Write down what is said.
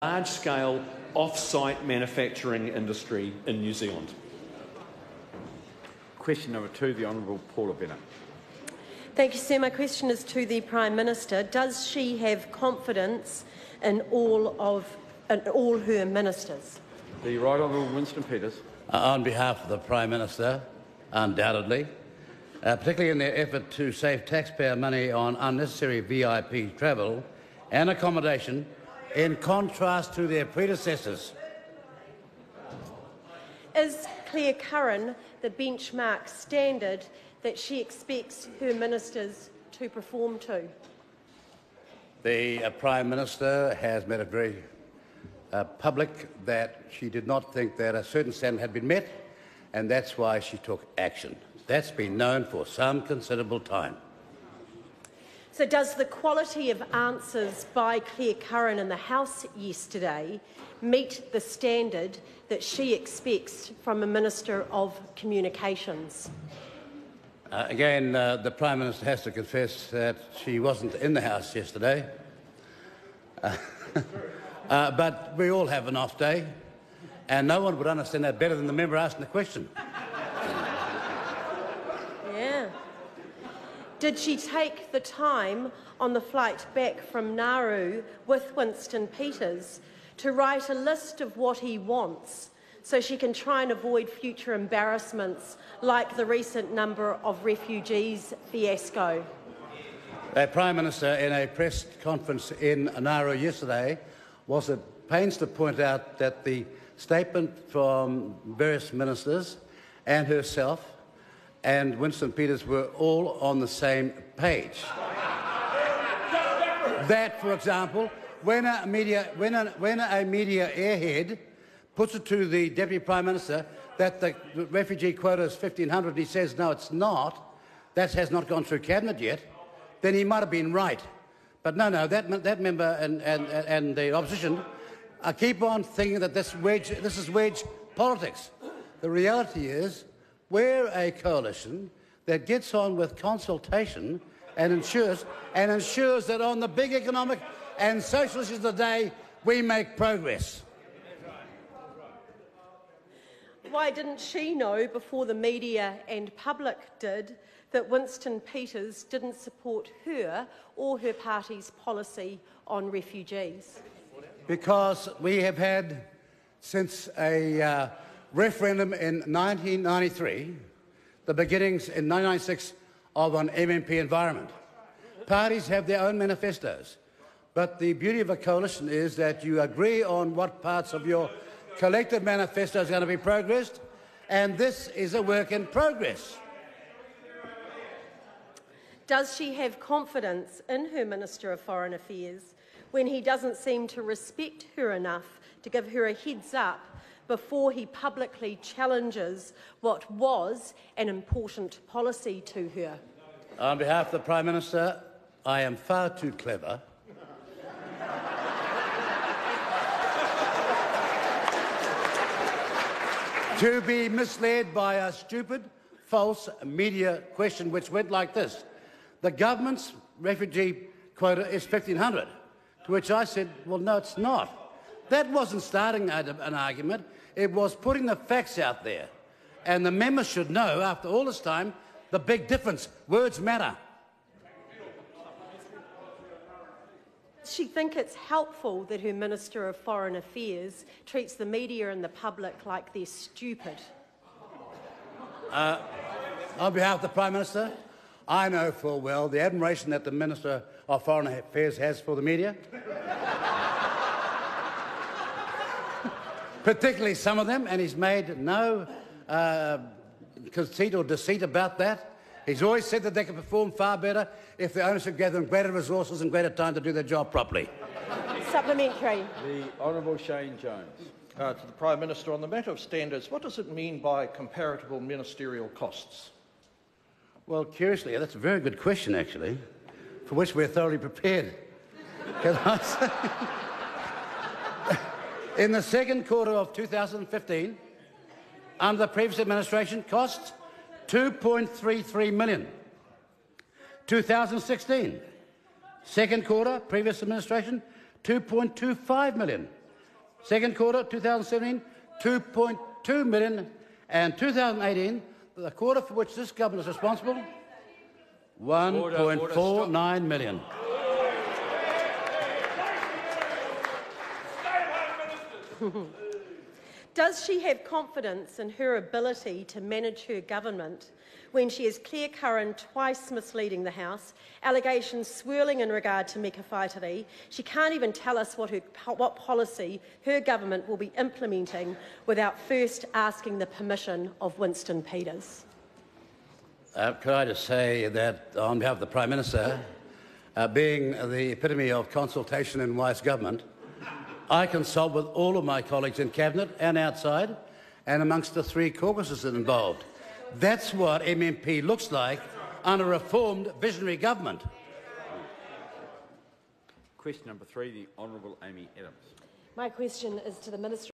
large-scale off-site manufacturing industry in New Zealand. Question number 2, the Hon Paula Bennett. Thank you, sir. My question is to the Prime Minister. Does she have confidence in all her ministers? The Right Honourable Winston Peters. On behalf of the Prime Minister, undoubtedly, particularly in their effort to save taxpayer money on unnecessary VIP travel and accommodation, in contrast to their predecessors. Is Claire Curran the benchmark standard that she expects her ministers to perform to? The Prime Minister has made it very public that she did not think that a certain standard had been met, and that's why she took action. That's been known for some considerable time. So does the quality of answers by Claire Curran in the House yesterday meet the standard that she expects from a Minister of Communications? Again, the Prime Minister has to confess that she wasn't in the House yesterday. But we all have an off day, and no one would understand that better than the member asking the question. Yeah. Did she take the time on the flight back from Nauru with Winston Peters to write a list of what he wants so she can try and avoid future embarrassments like the recent number of refugees fiasco? The Prime Minister, in a press conference in Nauru yesterday, was at pains to point out that the statement from various ministers and herself and Winston Peters were all on the same page. That, for example, when a media airhead puts it to the Deputy Prime Minister that the refugee quota is 1,500, and he says, no, it's not, that has not gone through Cabinet yet, then he might have been right. But no, that member and the opposition keep on thinking that this is wedge politics. The reality is we're a coalition that gets on with consultation and ensures that on the big economic and social issues of the day we make progress. Why didn't she know before the media and public did that Winston Peters didn't support her or her party's policy on refugees? Because we have had, since a referendum in 1993, the beginnings in 1996 of an MMP environment. Parties have their own manifestos, but the beauty of a coalition is that you agree on what parts of your collective manifesto is going to be progressed, and this is a work in progress. Does she have confidence in her Minister of Foreign Affairs when he doesn't seem to respect her enough to give her a heads up before he publicly challenges what was an important policy to her? On behalf of the Prime Minister, I am far too clever to be misled by a stupid, false media question which went like this. The government's refugee quota is 1,500, to which I said, well, no, it's not. That wasn't starting an argument. It was putting the facts out there. And the members should know, after all this time, the big difference. Words matter. Does she think it's helpful that her Minister of Foreign Affairs treats the media and the public like they're stupid? On behalf of the Prime Minister, I know full well the admiration that the Minister of Foreign Affairs has for the media. Particularly some of them, and he's made no conceit or deceit about that. He's always said that they can perform far better if the owners have given them greater resources and greater time to do their job properly. Supplementary. The Honourable Shane Jones. To the Prime Minister, on the matter of standards, what does it mean by comparable ministerial costs? Well, curiously, that's a very good question, actually, for which we're thoroughly prepared. Can I say? In the second quarter of 2015, under the previous administration, costs $2.33 million. 2016, second quarter, previous administration, $2.25 million. Second quarter, 2017, 2.2 million. And 2018, the quarter for which this government is responsible, 1.49 million. Does she have confidence in her ability to manage her government when she has Claire Curran twice misleading the House, allegations swirling in regard to Meka Whaitiri? She can't even tell us what policy her government will be implementing without first asking the permission of Winston Peters. Could I just say that on behalf of the Prime Minister, being the epitome of consultation in wise government, I consult with all of my colleagues in Cabinet and outside and amongst the three caucuses involved. That's what MMP looks like under a reformed visionary government. Question number 3, the Honourable Amy Adams. My question is to the Minister